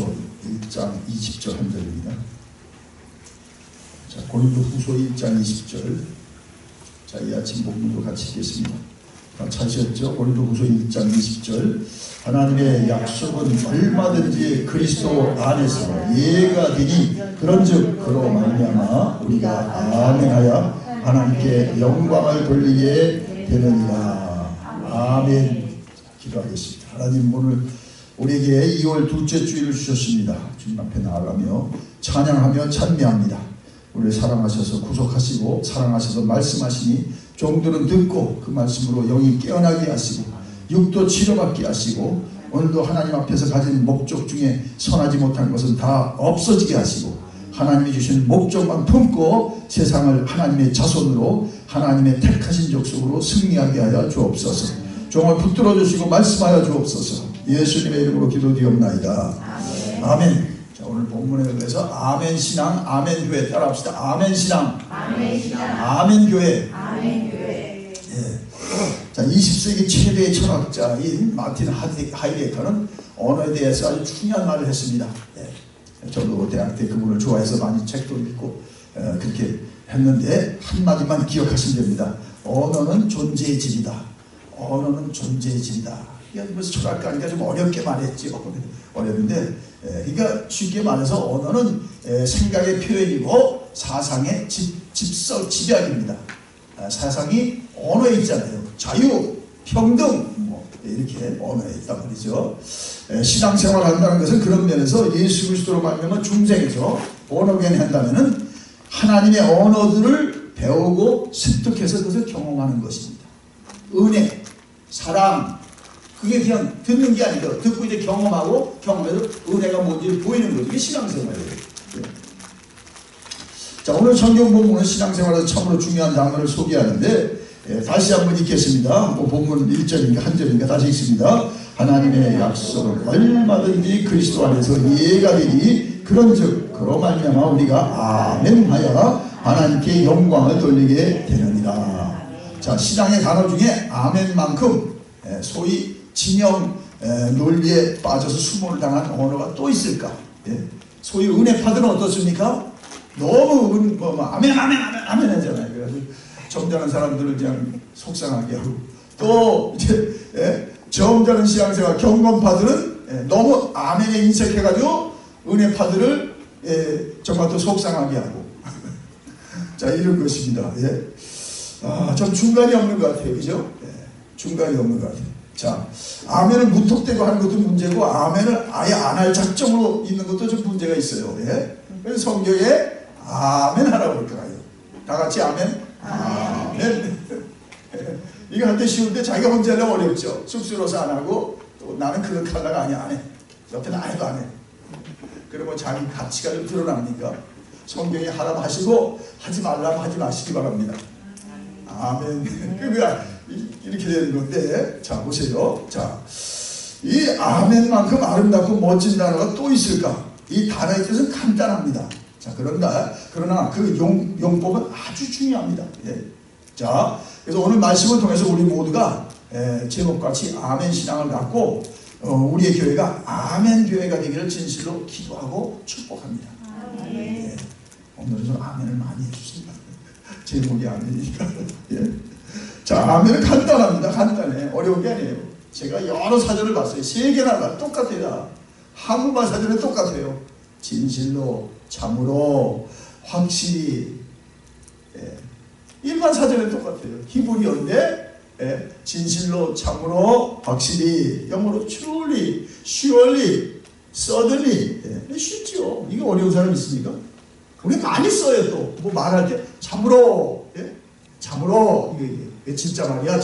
후서 1장 20절 한 절입니다. 자, 고린도 후서 1장 20절. 자, 이 아침 본문도 같이 읽겠습니다. 찾으셨죠? 고린도 후서 1장 20절. 하나님의 약속은 얼마든지 그리스도 안에서 예가 되니 그런즉 그로 말미암아 우리가 아멘하여 하나님께 영광을 돌리게 되느니라. 아멘. 기도하겠습니다. 하나님, 오늘 우리에게 2월 둘째 주일을 주셨습니다. 주님 앞에 나아가며 찬양하며 찬미합니다. 우리를 사랑하셔서 구속하시고 사랑하셔서 말씀하시니 종들은 듣고 그 말씀으로 영이 깨어나게 하시고 육도 치료받게 하시고 오늘도 하나님 앞에서 가진 목적 중에 선하지 못한 것은 다 없어지게 하시고 하나님이 주신 목적만 품고 세상을 하나님의 자손으로 하나님의 택하신 족속으로 승리하게 하여 주옵소서. 종을 붙들어 주시고 말씀하여 주옵소서. 예수님의 이름으로 기도드리옵나이다. 아멘. 자, 오늘 본문에 대해서 아멘 신앙, 아멘 교회 따라합시다. 아멘 신앙, 아멘 신앙, 아멘 교회, 아멘 교회. 예. 자, 20세기 최대의 철학자인 마틴 하이데거는 언어에 대해서 아주 중요한 말을 했습니다. 예. 저도 대학 때 그분을 좋아해서 많이 책도 읽고 그렇게 했는데 한마디만 기억하시면 됩니다. 언어는 존재의 질이다. 언어는 존재의 질이다. 그래서 철학가니까 좀 어렵게 말했죠. 어렵는데, 그러니까 쉽게 말해서 언어는 생각의 표현이고 사상의 집약입니다. 사상이 언어에 있잖아요. 자유, 평등, 뭐 이렇게 언어에 있단 말이죠. 신앙생활을 한다는 것은 그런 면에서 예수 그리스도로 말미암아 중생에서 언어견이 한다면은 하나님의 언어들을 배우고 습득해서 그것을 경험하는 것입니다. 은혜, 사랑, 그게 그냥 듣는 게 아니고 듣고 이제 경험하고 경험해서 은혜가 뭔지 보이는 거죠. 이게 신앙생활이에요. 네. 자, 오늘 성경 본문은 신앙생활에서 참으로 중요한 단어를 소개하는데 다시 한번 읽겠습니다. 본문 1절인가 한 절인가 다시 읽습니다. 하나님의 약속은 얼마든지 그리스도 안에서 예가 되니 그런즉 그로 말미암아 우리가 아멘하여 하나님께 영광을 돌리게 되느니라. 자, 신앙의 단어 중에 아멘만큼 소위 진영 논리에 빠져서 수모를 당한 언어가 또 있을까? 예? 소위 은혜파들은 어떻습니까? 너무 아멘 아멘 아멘 아멘 하잖아요. 그래가지고 점잖은 사람들을 그냥 속상하게 하고 또 이제 점잖은 신앙생활 경건파들은 너무 아멘에 인색해가지고 은혜파들을 정말 또 속상하게 하고 자, 이런 것입니다. 예. 좀 중간이 없는 것 같아요. 그죠? 예. 중간이 없는 것 같아요. 자, 아멘을 무턱대고 하는 것도 문제고 아멘을 아예 안 할 작정으로 있는 것도 좀 문제가 있어요. 예? 그래서 성경에 아멘 하라고 그럴까요? 다 같이 아멘? 아멘. 이거 할 때 쉬운데 자기가 혼자 하려면 어렵죠. 쑥스러워서 안 하고 또 나는 그렇게 하려가 아니야 안 해. 옆에는 안 해도 안 해. 그러면 자기 가치가 좀 드러납니까? 성경에 하라고 하시고 하지 말라고 하지 마시기 바랍니다. 아멘. 그러니까 이렇게 되는 건데, 자, 보세요. 자, 이 아멘만큼 아름답고 멋진 단어가 또 있을까? 이 단어의 뜻은 간단합니다. 자, 그러나 그 용법은 아주 중요합니다. 예. 자, 그래서 오늘 말씀을 통해서 우리 모두가 제목같이 아멘 신앙을 갖고 우리의 교회가 아멘 교회가 되기를 진실로 기도하고 축복합니다. 예. 오늘은 좀 아멘을 많이 해주십니다. 제목이 아멘이니까. 예. 자, 아멘은 간단합니다. 간단해. 어려운 게 아니에요. 제가 여러 사전을 봤어요. 3개나 똑같아요. 한국말 사전은 똑같아요. 진실로, 참으로, 확실히. 예. 일반 사전은 똑같아요. 히브리어인데 진실로, 참으로, 확실히. 영어로 truly, surely, suddenly. 예. 쉽죠. 이게 어려운 사람 있습니까? 우리 많이 써요. 또 뭐 말할 때 참으로. 예? 참으로. 이게 진짜 말이야,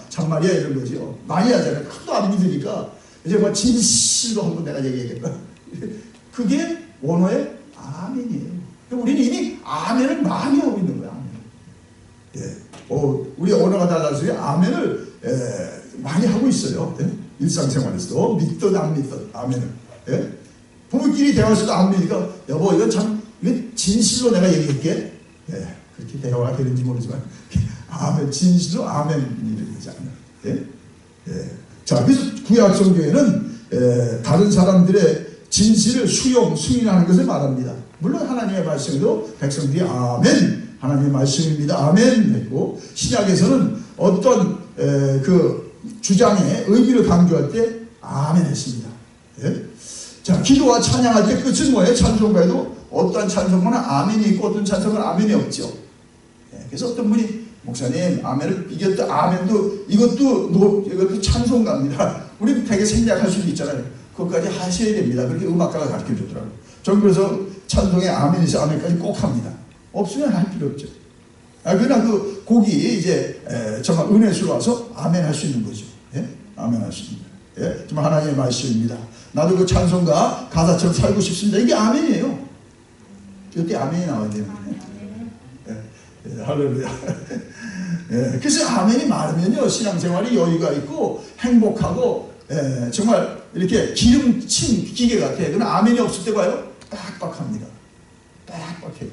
참말이야 이런 거죠. 많이 하잖아요. 하도 안 믿으니까 이제 뭐 진실로 한번 내가 얘기하겠다. 그게 원어의 아멘이에요. 우리는 이미 아멘을 많이 하고 있는 거야. 아멘. 예. 우리 언어가 달라서요. 아멘을 많이 하고 있어요. 예? 일상생활에서도 믿든 안 믿든 아멘을. 예? 부부끼리 대화에서도 안 믿으니까 여보 이건 진실로 내가 얘기할게. 예. 그렇게 대화가 되는지 모르지만 아멘, 진실로 아멘 이렇게 되지 않나요? 예? 예. 자, 그래서 구약 성경에는 다른 사람들의 진실을 승인하는 것을 말합니다. 물론 하나님의 말씀에도 백성들이 아멘, 하나님의 말씀입니다, 아멘 했고, 신약에서는 어떤 그 주장의 의미를 강조할 때 아멘 했습니다. 예? 자, 기도와 찬양할 때 끝은 뭐예요? 찬송가에도 어떠한 찬송가는 아멘이 있고 어떤 찬송가는 아멘이 없죠. 예, 그래서 어떤 분이 목사님 아멘을 이겼다, 아멘도 이것도 찬송가입니다. 우리 되게 생략할 수도 있잖아요. 그것까지 하셔야 됩니다. 그렇게 음악가가 가르쳐 주더라고요. 전 그래서 찬송에 아멘이 있어 아멘까지 꼭 합니다. 없으면 할 필요 없죠. 그냥 그 곡이 이제 정말 은혜수로 와서 아멘 할 수 있는 거죠. 예? 아멘 할 수 있는 거예요. 예? 정말 하나님의 말씀입니다. 나도 그 찬송가 가사처럼 살고 싶습니다. 이게 아멘이에요. 이때 아멘이 나와야 돼요. 예, 할렐루야. 예, 그래서 아멘이 많으면요, 신앙생활이 여유가 있고 행복하고, 예, 정말 이렇게 기름친 기계 같아. 그러나 아멘이 없을 때 봐요, 빡빡합니다. 빡빡해요.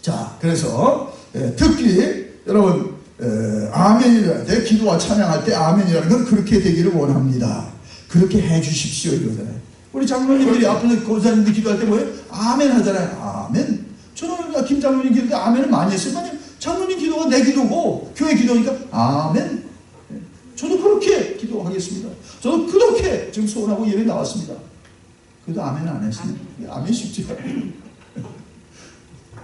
자, 그래서 특히 여러분 아멘이라는 때, 기도와 찬양할 때 아멘이라는 건 그렇게 되기를 원합니다. 그렇게 해 주십시오 이러잖아요. 우리 장로님들이 앞에서 고사님들 기도할 때 뭐예요? 아멘 하잖아요. 아멘. 저는 김 장로님 기도 때 아멘을 많이 했어요. 장로님 기도가 내 기도고 교회 기도니까 아멘. 저도 그렇게 기도하겠습니다. 저도 그렇게 지금 소원하고 예배 나왔습니다. 그래도 아멘 안 했습니다. 아멘 쉽지 않아요.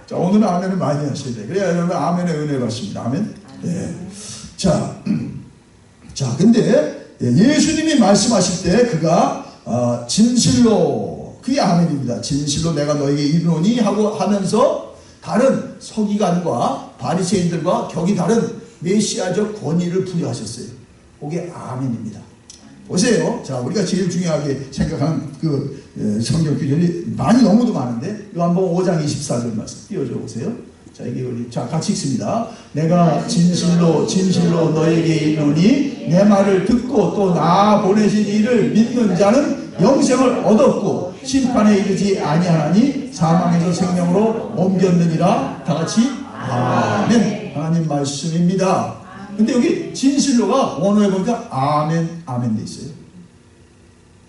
자, 오늘은 아멘을 많이 하셔야 돼요. 그래야 여러분 아멘의 은혜 받습니다. 아멘. 네. 자, 근데 예수님이 말씀하실 때 그가 진실로, 그게 아멘입니다. 진실로 내가 너에게 이르노니 하고 하면서 다른 서기관과 바리새인들과 격이 다른 메시아적 권위를 부여하셨어요. 그게 아멘입니다. 보세요. 자, 우리가 제일 중요하게 생각하는 그 성경 구절이 많이 너무도 많은데, 요한복음 5장 24절 말씀 띄워줘 보세요. 자, 이게 우리 같이 읽습니다. 내가 진실로 너에게 이르노니 내 말을 듣고 또 나 보내신 이를 믿는 자는 영생을 얻었고 심판에 이르지 아니하나니 사망에서 생명으로 옮겼느니라. 다 같이 아멘. 하나님 말씀입니다. 근데 여기 진실로가 원어에 보니까 아멘, 아멘 돼 있어요.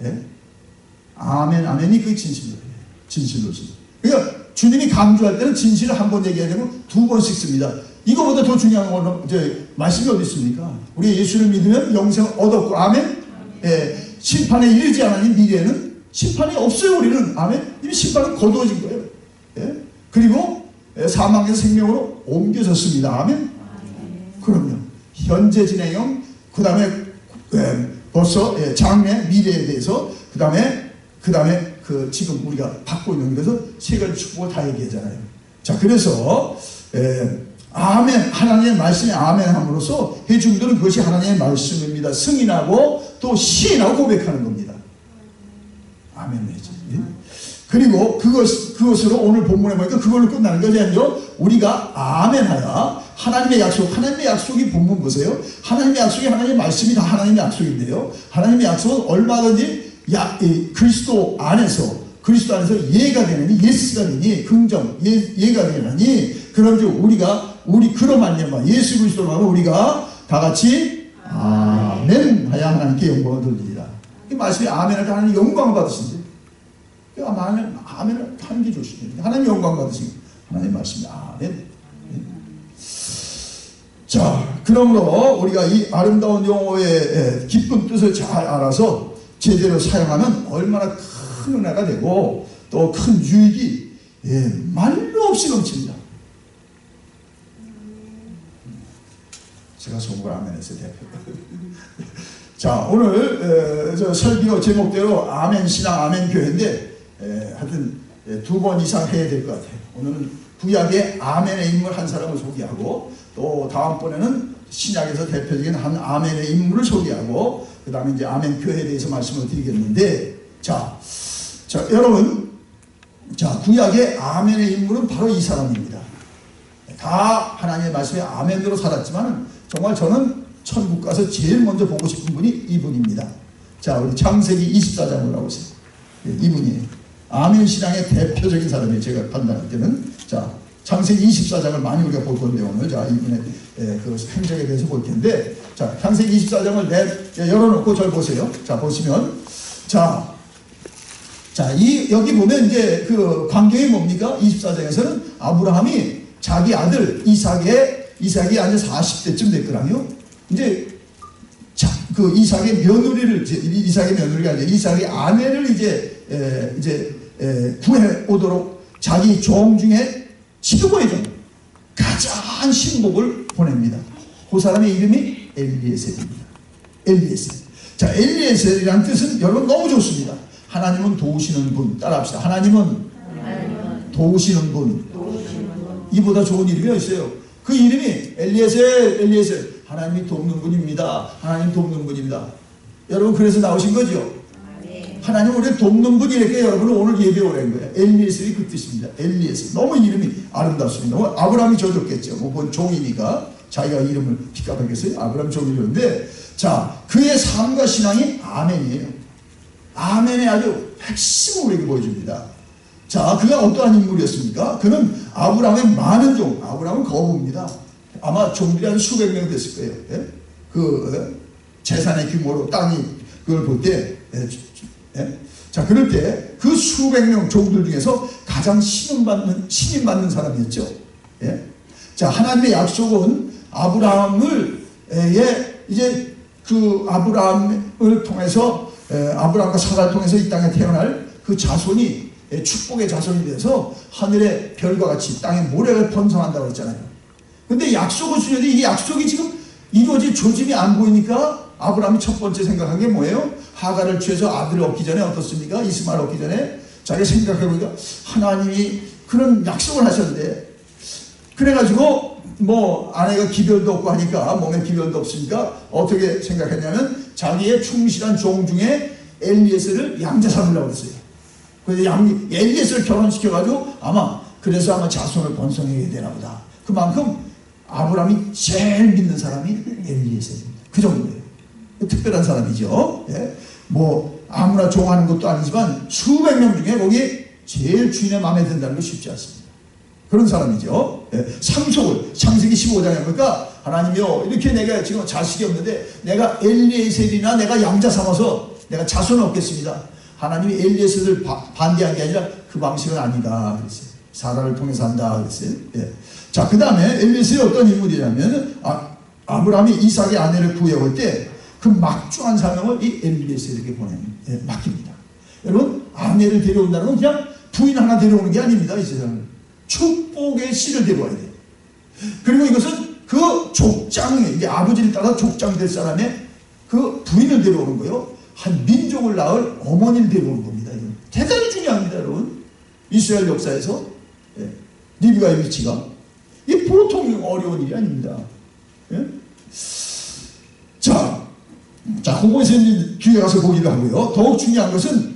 예? 아멘, 아멘이 그게 진실로예요. 진실로지. 그러니까 주님이 강조할 때는 진실을 한 번 얘기해야 되면 두 번씩 씁니다. 이거보다 더 중요한 거는 이제 말씀이 어디 있습니까? 우리 예수를 믿으면 영생을 얻었고, 아멘. 예, 심판에 이르지 않으니 미래에는 심판이 없어요. 우리는 아멘. 이미 심판은 거두어진 거예요. 예? 그리고 사망에서 생명으로 옮겨졌습니다. 아멘. 그럼요. 현재 진행형, 그 다음에 벌써 장래, 미래에 대해서, 그 다음에 그 지금 우리가 받고 있는 것에서 세 가지 축복을 다 얘기하잖아요. 자, 그래서 아멘, 하나님의 말씀에 아멘 함으로써 회중들은 그것이 하나님의 말씀입니다. 승인하고 또 시인하고 고백하는 겁니다. 아멘 해야지. 그리고 그것으로 오늘 본문에 보니까 그걸로 끝나는 것이 아니죠. 우리가 아멘하여 하나님의 약속이 본문 보세요. 하나님의 약속이 하나님의 말씀이 다 하나님의 약속인데요. 하나님의 약속은 얼마든지 그리스도 안에서 예가 되느니, 예스가 되니, 긍정, 예가 되느니, 그런즉 우리 그로 말미암아 예수 그리스도로 하면 우리가 다 같이 아멘 하여 하나님께 영광을 돌리리라. 이 말씀이 아멘할 때 하나님 영광을 받으신대. 아멘을 하는 게 좋습니다. 하나님 영광 받으신 하나님 말씀이 아멘. 자, 그러므로 우리가 이 아름다운 용어의 깊은 뜻을 잘 알아서 제대로 사용하면 얼마나 큰 은혜가 되고 또 큰 유익이 말로 없이 넘칩니다. 제가 속으로 아멘 했어요. 자, 오늘 저 설교 제목대로 아멘 신앙, 아멘 교회인데 하여튼 2번 이상 해야 될 것 같아요. 오늘은 구약의 아멘의 인물 한 사람을 소개하고 또 다음번에는 신약에서 대표적인 한 아멘의 인물을 소개하고 그 다음에 이제 아멘 교회에 대해서 말씀을 드리겠는데, 자 여러분, 자, 구약의 아멘의 인물은 바로 이 사람입니다. 다 하나님의 말씀에 아멘으로 살았지만 정말 저는 천국 가서 제일 먼저 보고 싶은 분이 이분입니다. 자, 우리 창세기 24장을 나오세요. 이분이 아멘 신앙의 대표적인 사람이에요. 제가 판단할 때는. 자, 창세기 24장을 많이 우리가 볼 건데 오늘, 자, 이분의 그 행적에 대해서 볼 텐데, 자, 창세기 24장을 열어놓고 절 보세요. 자, 보시면 여기 보면 이제 그 광경이 뭡니까? 24장에서는 아브라함이 자기 아들 이삭이 아주 40대쯤 됐거든요. 이제 그 이삭의 며느리가 아니라 이삭의 아내를 이제 구해 오도록 자기 종 중에 최고의 종, 가장 신복을 보냅니다. 그 사람의 이름이 엘리에셀입니다. 엘리에셀이라는 뜻은 여러분 너무 좋습니다. 하나님은 도우시는 분. 따라합시다. 하나님은 도우시는 분. 이보다 좋은 이름이 어딨어요? 그 이름이 엘리에셀. 하나님이 돕는 분입니다. 하나님 돕는 분입니다. 여러분 그래서 나오신 거죠? 하나님 우리를 돕는 분이니까 여러분은 오늘 예배 오라는 거예요. 엘리에셀이 그 뜻입니다. 엘리에셀. 너무 이름이 아름답습니다. 아브라함이 줘줬겠죠. 본 종이니까 자기가 이름을 픽업하겠어요. 아브라함 종이었는데, 그의 삶과 신앙이 아멘이에요. 아멘의 아주 핵심을 우리에게 보여줍니다. 그가 어떠한 인물이었습니까? 그는 아브라함의 많은 종, 아브라함은 거부입니다. 아마 종들이 한 수백 명 됐을 거예요. 예? 그 재산의 규모로 땅이 그걸 볼 때, 그럴 때 그 수백 명 종들 중에서 가장 신임받는 사람이었죠. 예? 하나님의 약속은 이제 그 아브라함을 통해서 아브라함과 사라를 통해서 이 땅에 태어날 그 자손이 축복의 자손이 돼서 하늘의 별과 같이 땅에 모래가 번성한다고 했잖아요. 근데 약속을 주는데 이 약속이 지금 이루어질 조짐이 안 보이니까 아브라함이 첫 번째 생각한 게 뭐예요? 하갈을 취해서 아들을 얻기 전에 어떻습니까? 이스마엘 얻기 전에 자기 생각해보니까 하나님이 그런 약속을 하셨는데, 그래가지고 뭐 아내가 기별도 없고 하니까, 몸에 기별도 없으니까 어떻게 생각했냐면 자기의 충실한 종 중에 엘리에셀을 양자 삼으려고 했어요. 그래서 엘리에셀을 결혼시켜가지고 그래서 아마 자손을 번성하게 되나 보다. 그만큼 아브라함이 제일 믿는 사람이 엘리에셀입니다. 그 정도예요. 특별한 사람이죠. 예? 뭐 아무나 종하는 것도 아니지만 수백 명 중에 거기 제일 주인의 마음에 든다는 거 쉽지 않습니다. 그런 사람이죠. 예? 창세기 15장에 보니까 하나님이요, 이렇게 내가 지금 자식이 없는데 내가 엘리에셀이나 내가 양자 삼아서 내가 자손을 얻겠습니다. 하나님이 엘리에셀을 반대한 게 아니라 그 방식은 아니다 그랬어요. 사라를 통해서 한다 그랬어요. 예. 그 다음에 엘리에셀이 어떤 인물이냐면 아브라함이 이삭의 아내를 구해올 때 그 막중한 사명을 이 엘리에셀에게 맡깁니다. 여러분, 아내를 데려온다는 건 그냥 부인 하나 데려오는 게 아닙니다. 이 세상은 축복의 씨를 데려와야 돼요. 그리고 이것은 그 족장에, 이게 아버지를 따라 족장 될 사람의 그 부인을 데려오는 거예요. 한 민족을 낳을 어머니를 데려오는 겁니다. 이건 대단히 중요합니다, 여러분. 이스라엘 역사에서 리브가의 위치가 이게 보통 어려운 일이 아닙니다. 예? 그거에서 뒤에 가서 보기를 하고요. 더욱 중요한 것은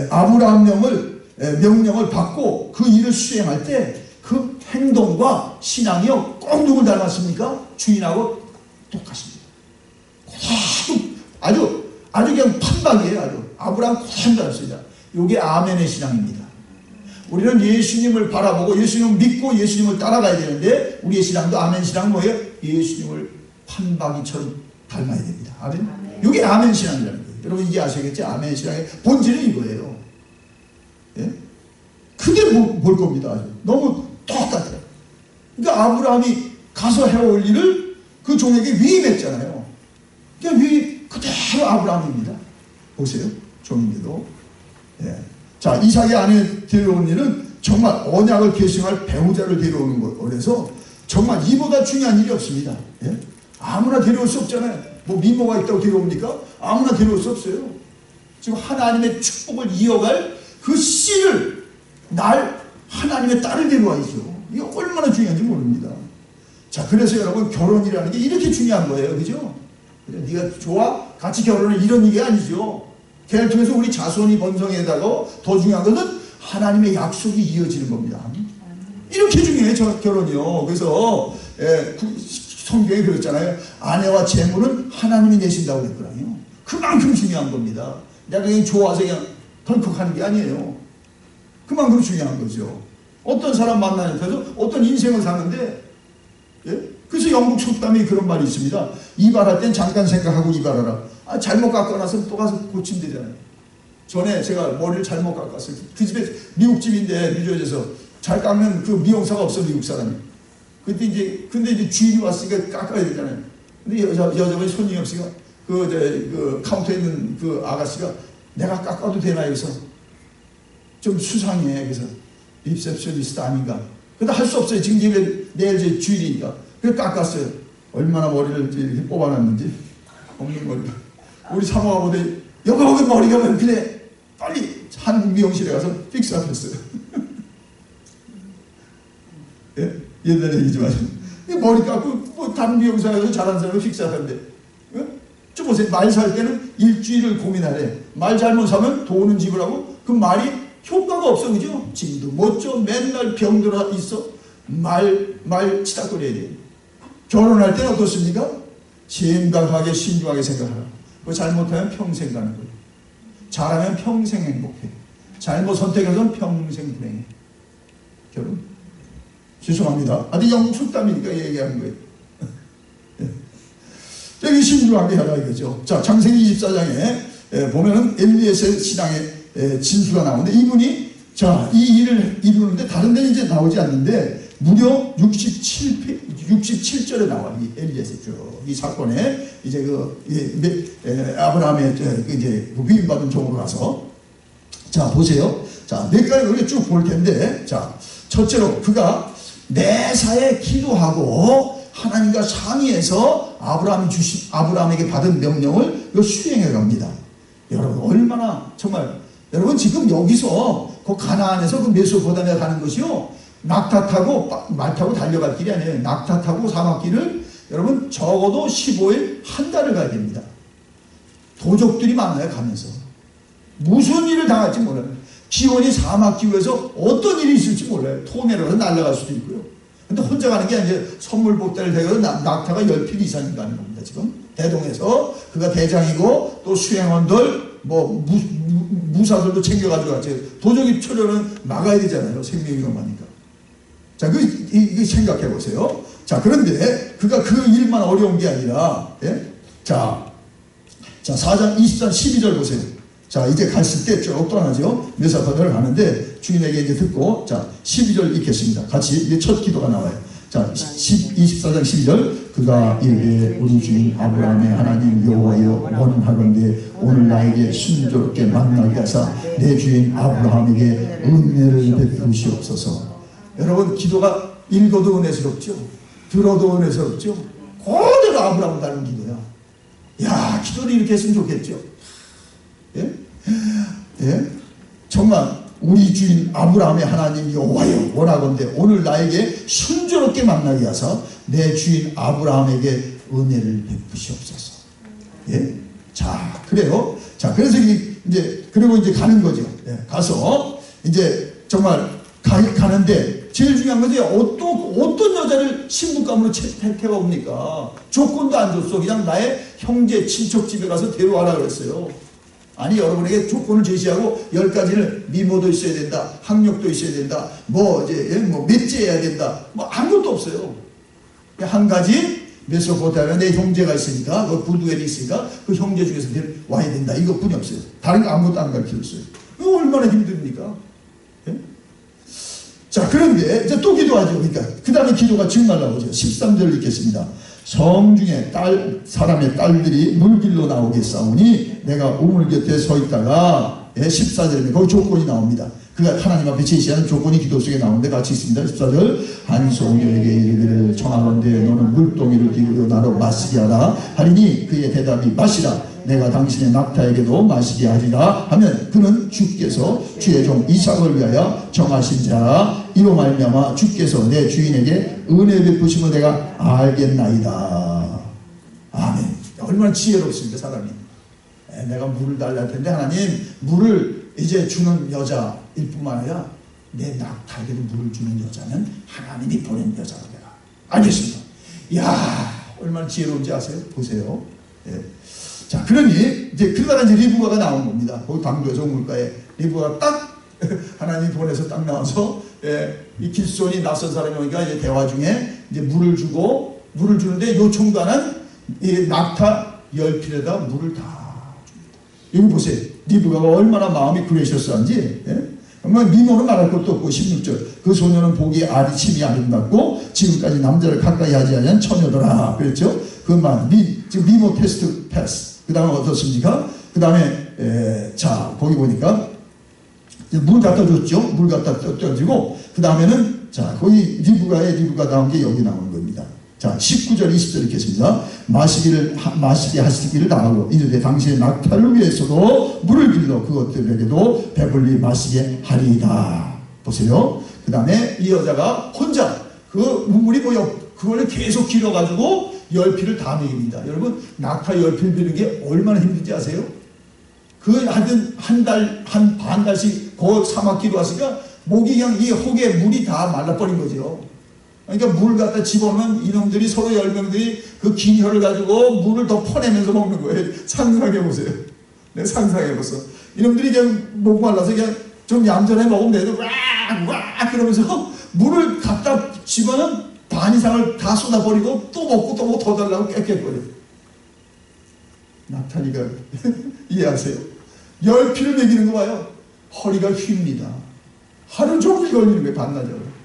아브라함 명령을 받고 그 일을 수행할 때 그 행동과 신앙이요 꼭 누굴 닮았습니까? 주인하고 똑같습니다. 아주 그냥 판박이에요. 아주 아브라함 그대로 닮았습니다. 이게 아멘의 신앙입니다. 우리는 예수님을 바라보고 예수님을 믿고 예수님을 따라가야 되는데, 우리의 신앙도 아멘 신앙은 뭐예요? 예수님을 판박이처럼 닮아야 됩니다. 아멘. 이게 아멘 신앙이라는 거예요. 여러분 이제 아시겠죠? 아멘 신앙의 본질은 이거예요. 예? 그게 뭘 겁니다. 아주. 너무 똑같아요. 그러니까 아브라함이 가서 해올 일을 그 종에게 위임했잖아요. 그러니까 그대로 아브라함입니다. 보세요. 종인데도. 예. 이삭의 아내 데려온 일은 정말 언약을 계승할 배우자를 데려오는 거라서 정말 이보다 중요한 일이 없습니다. 예? 아무나 데려올 수 없잖아요. 뭐 미모가 있다고 데려옵니까? 아무나 데려올 수 없어요. 지금 하나님의 축복을 이어갈 그 씨를 하나님의 딸을 데려와야죠. 이게 얼마나 중요한지 모릅니다. 그래서 여러분 결혼이라는 게 이렇게 중요한 거예요. 그죠? 네가 좋아? 같이 결혼을 이런 얘기 아니죠. 걔를 통해서 우리 자손이 번성에다가 더 중요한 것은 하나님의 약속이 이어지는 겁니다. 이렇게 중요해요. 결혼이요. 그래서 성경에 그랬잖아요. 아내와 재물은 하나님이 내신다고 그랬거든요. 그만큼 중요한 겁니다. 내가 그냥 좋아서 그냥 덜컥 하는 게 아니에요. 그만큼 중요한 거죠. 어떤 사람 만나는 데서 어떤 인생을 사는데, 그래서 영국 속담에 그런 말이 있습니다. 이발할 땐 잠깐 생각하고 이발하라. 잘못 깎아놔서 또 가서 고치면 되잖아요. 전에 제가 머리를 잘못 깎았어요. 그 집에 미국 집인데 뉴저지에서 잘 깎는 그 미용사가 없어, 미국 사람이. 근데 이제 주인이 왔으니까 깎아야 되잖아요. 근데 여자분이 손님이 없으니까 그 카운터에 있는 그 아가씨가 내가 깎아도 되나 해서 좀 수상해. 그래서 리셉셔니스트 아닌가. 근데 할 수 없어요. 지금 내일 제 주일이니까. 그래서 깎았어요. 얼마나 머리를 이렇게 뽑아놨는지. 없는 머리를. 우리 사모가 보더니 여기 머리가 왜 그래? 빨리 한국 미용실에 가서 픽스업 했어요. 예? 옛날 얘기지만 머리 깎고 뭐 다른 미용사에서 잘하는 사람은 픽스업한대. 예? 좀 보세요. 말 살 때는 일주일을 고민하래. 말 잘못 사면 돈은 지불하고 그 말이 효과가 없어. 그죠? 짐도 못 줘. 맨날 병들어 있어. 말 치닥거려야 돼. 결혼할 때는 어떻습니까? 심각하게 신중하게 생각하라. 뭐 잘못하면 평생 가는 거예요. 잘하면 평생 행복해. 잘못 선택해서는 평생 불행해. 결혼. 죄송합니다. 아직 영국 속담이니까 얘기하는 거예요. 여기 신중하게 하라 이거죠. 자, 창세기 24장에 보면은 엘리에셀 신앙의 진수가 나오는데 이분이 자, 이 일을 이루는데 다른 데는 이제 나오지 않는데 무려 67절에 나와. 이 엘리에셀 이 사건에 이제 아브라함의 이제 위임받은 종으로 가서 자, 보세요. 자, 몇 가지 우리가 쭉 볼 텐데 자, 첫째로 그가 매사에 기도하고 하나님과 상의해서 아브라함에게 받은 명령을 수행해 갑니다. 여러분 얼마나 정말 여러분 지금 여기서 그 가나안에서 그 메소포타미아 가는 것이요 낙타 타고 말 타고 달려갈 길이 아니에요. 낙타 타고 사막길을 여러분 적어도 15일 한 달을 가야 됩니다. 도적들이 많아요. 가면서 무슨 일을 당할지 몰라요. 기온이 사막 기후에서 어떤 일이 있을지 몰라요. 토네로서 날아갈 수도 있고요. 근데 혼자 가는 게 아니라 선물 복대를 대고 낙타가 10필 이상이 가는 겁니다. 지금 대동에서 그가 대장이고 또 수행원들 뭐 무사들도 챙겨가지고 갔지. 도적이 초려는 막아야 되잖아요. 생명이 위험하니까. 자, 이거 생각해 보세요. 자, 그런데 그가 그 일만 어려운 게 아니라 예? 자 4장 20장 12절 보세요. 자, 이제 갔을 때 쭉 떠나죠. 메소포타미아를 가는데 주인에게 이제 듣고 자 12절 읽겠습니다. 같이 이제 첫 기도가 나와요. 자 24장 12절 그가 이르되 우리 주인 아브라함의 하나님 여호와여 원하건대 오늘 나에게 순조롭게 만나게 하사 내 주인 아브라함에게 은혜를 베푸시옵소서. 여러분 기도가 읽어도 은혜스럽죠. 들어도 은혜스럽죠. 그대로 아브라함 닮은 기도야. 야, 기도를 이렇게 했으면 좋겠죠. 예? 예? 정말 우리 주인 아브라함의 하나님 여호와여 원하건대 오늘 나에게 순조롭게 만나게 하사 내 주인 아브라함에게 은혜를 베푸시옵소서. 예? 자, 그래요. 자, 그래서 이제 그리고 이제 가는 거죠. 예, 가서 이제 정말 가는데 제일 중요한 것이 어떤 여자를 신부감으로 택해가 옵니까? 조건도 안 줬어. 그냥 나의 형제 친척 집에 가서 데려와라 그랬어요. 아니 여러분에게 조건을 제시하고 10가지를 미모도 있어야 된다, 학력도 있어야 된다, 맺지해야 된다, 뭐 아무것도 없어요. 한 가지 메소포타미아 내 형제가 있으니까 그 부두엘이 있으니까 그 형제 중에서 와야 된다 이것뿐이 없어요. 다른 거 아무것도 안 가르쳐줬어요. 이거 얼마나 힘듭니까? 예? 자, 그런데 이제 또 기도하죠. 그러니까 그 다음에 기도가 정말 나오죠. 13절 읽겠습니다. 성 중에 사람의 딸들이 물길로 나오겠사오니 내가 우물 곁에 서 있다가 14절에 거기 조건이 나옵니다. 그가 하나님 앞에 제시하는 조건이 기도 속에 나오는데 같이 있습니다. 14절 한 소녀에게 이르기를 청하건대 너는 물동이를 기울여 나로 마시게 하라 하리니 그의 대답이 마시라 내가 당신의 낙타에게도 마시게 하리라 하면 그는 주께서 주의 종 이삭을 위하여 정하신 자라 이로 말미암아 주께서 내 주인에게 은혜 베푸심을 내가 알겠나이다. 아멘. 얼마나 지혜롭습니다. 사람이. 내가 물을 달라 할 텐데 하나님 물을 이제 주는 여자일 뿐만 아니라 내 낙타에게도 물을 주는 여자는 하나님이 보낸 여자가 되라. 알겠습니다. 이야 얼마나 지혜로운지 아세요? 보세요. 예. 자, 그러니 이제 그러다가 이제 리브가가 나온 겁니다. 거기 방도에서 우물가에 리브가가 딱 하나님이 보내서 딱 나와서 이 길손이 낯선 사람이 오니까 이제 대화 중에 이제 물을 주는데 요청도 안 한 이 낙타 10필에다 물을 다 줍니다. 여기 보세요. 리브가가 얼마나 마음이 그레이셔스한지. 예? 정말 미모는 말할 것도 없고 16절 그 소녀는 보기에 아리침이 아름답고 지금까지 남자를 가까이 하지 않은 처녀더라 그랬죠. 그 말 지금 미모 테스트 패스. 그 다음에 어떻습니까? 그 다음에 자 거기 보니까 물 갖다 줬죠. 물 갖다 던지고 그 다음에는 자 거기 리브가 나온 게 여기 나오는 겁니다. 자 19절 20절 읽겠습니다. 마시게 하시기를 당하고 이르되 당신의 낙타를 위해서도 물을 길러 그것들에게도 배불리 마시게 하리이다. 보세요. 그 다음에 이 여자가 혼자 그 물이 그걸 계속 길어가지고 열피를 다 먹입니다. 여러분 낙타 열피를 비는 게 얼마나 힘든지 아세요? 그 하여튼 반 달씩 그 사막기로 왔으니까 목이 그냥 이 혹에 물이 다 말라버린 거죠. 그러니까 물 갖다 집어넣으면 이놈들이 서로 10명들이 그 긴 혀를 가지고 물을 더 퍼내면서 먹는 거예요. 상상해보세요. 내가 상상해봤어. 이놈들이 그냥 목 말라서 그냥 좀 얌전해 먹으면 돼도 와 그러면서 물을 갖다 집어넣으면 반 이상을 다 쏟아버리고 또 먹고 또 뭐 더 달라고 깨끗거려. 나타니가 이해하세요? 열피를 먹이는 거 봐요. 허리가 휩니다. 하루 종일 걸리는 거예요. 반나절.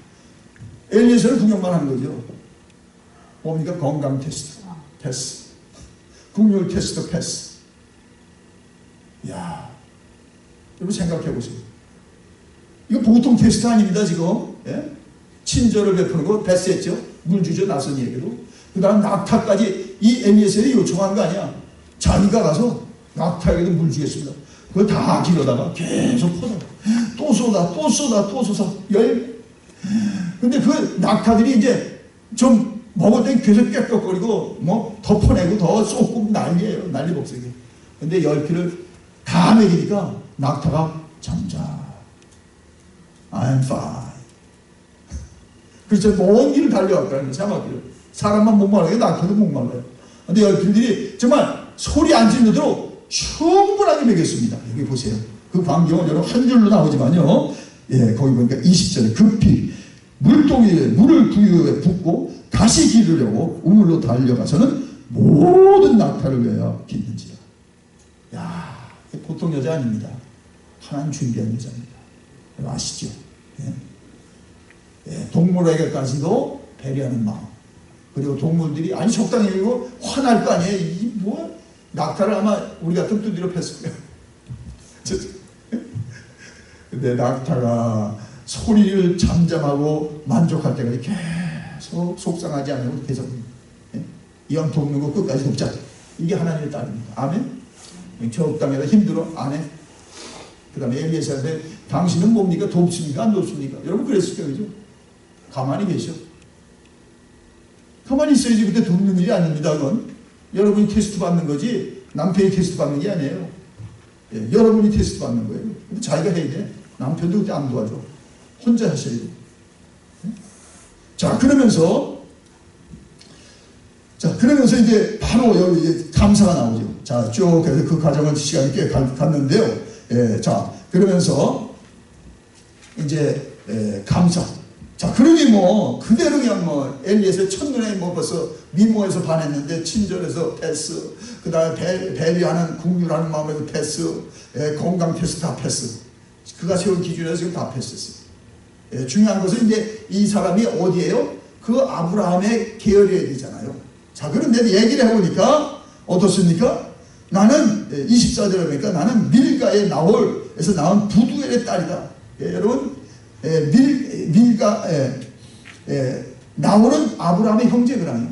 엘리에서는 구경만 하는 거죠. 뭡니까? 건강 테스트, 패스. 국률 테스트, 패스. 이야, 여러분 생각해 보세요. 이거 보통 테스트 아닙니다, 지금. 예? 친절을 베푸는 거 패스했죠. 물 주죠, 나선이에게도. 그 다음 낙타까지 이 엘리에셀이 요청한 거 아니야. 자기가 가서 낙타에게도 물 주겠습니다. 그걸 다 길어다가 계속 퍼다. 또 쏟아. 근데 그 낙타들이 이제 좀 먹을 땐 계속 깨끗거리고 뭐 덮어내고 더 쏟고 난리예요. 난리복석이에요. 근데 열피를 다 먹이니까 낙타가 잠자. I'm fine. 그래서 먼 길을 달려왔다는 사막길을. 사람만 목말라요. 낙타도 목말라요. 근데 열피들이 정말 소리 안 지르도록 충분하게 먹였습니다. 여기 보세요. 그 광경은 여러분 한 줄로 나오지만요. 예, 거기 보니까 20절에 급히 물동이에 물을 구유에 붓고 다시 기르려고 우물로 달려가서는 모든 낙타를 위하여 깃는지라. 야, 보통 여자 아닙니다. 하나님 준비한 여자입니다. 아시죠? 예. 예, 동물에게까지도 배려하는 마음. 그리고 동물들이 아니 적당히 이거 화날 거 아니에요. 이 뭐 낙타를 아마 우리 같은 두드려 팼을 거예요. 근데 낙타가 소리를 잠잠하고 만족할 때까지 계속 속상하지 않고 계속 이왕 돕는 거 끝까지 돕자. 이게 하나님의 딸입니다. 아멘. 적당해서 힘들어 안 해. 그 다음에 엘리에셀한테 당신은 뭡니까? 돕습니까? 안 돕습니까? 여러분 그랬을 거예요. 그죠? 가만히 계셔. 가만히 있어야지. 그때 돕는 일이 아닙니다. 그건 여러분이 테스트 받는 거지 남편이 테스트 받는 게 아니에요. 예, 여러분이 테스트 받는 거예요. 근데 자기가 해야 돼. 남편도 그때 안 도와줘. 혼자 하셔야 돼. 자, 그러면서 이제 바로 여기 감사가 나오죠. 자, 쭉 그래서 그 과정은 시간이 꽤 갔는데요. 예, 자, 그러면서 이제 감사. 자, 그러니 뭐 그대로 그냥 뭐 엘리에서 첫눈에 뭐 벌써 미모에서 반했는데 친절해서 패스. 그 다음에 배려하는 국률하는 마음에도 패스. 건강 테스트 다 패스. 그가 세운 기준에서 지금 다 패스했어요. 중요한 것은 이제 이 사람이 어디에요? 그 아브라함의 계열이어야 되잖아요. 자, 그런데 얘기를 해보니까 어떻습니까? 나는 24절에 보니까 나는 밀가의 나홀에서 나온 부두엘의 딸이다. 여러분 나홀은 아브라함의 형제거든요.